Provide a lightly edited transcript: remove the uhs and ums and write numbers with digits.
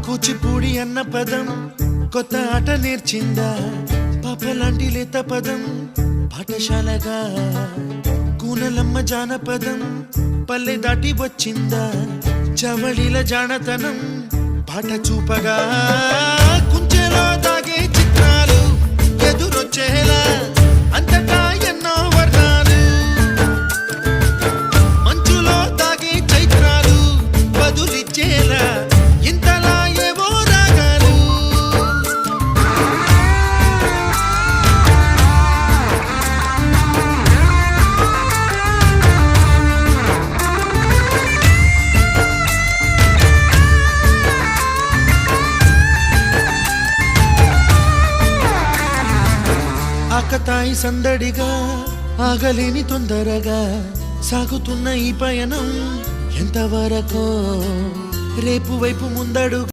కూచిపూడి అన్న పదం కొత్త ఆట నేర్చిందా పాపలాంటి లేత పదం పాఠశాలగా కూనలమ్మ జానపదం పల్లె దాటి వచ్చిందా చవళిల జానతనం పాట చూపగా కుంచెలో దాగే చిత్రాలు ఎదురొచ్చేలా అంతటా ఎన్నో వర్ణాలు మంచులో దాగే చైత్రాలు బదులిచ్చేలా ఇంతలా ఏవో రాగాలు ఆకతాయి సందడిగా ఆగలేని తొందరగా సాగుతున్న ఈ పయనం ఎంతవరకో రేపు వైపు ముందడు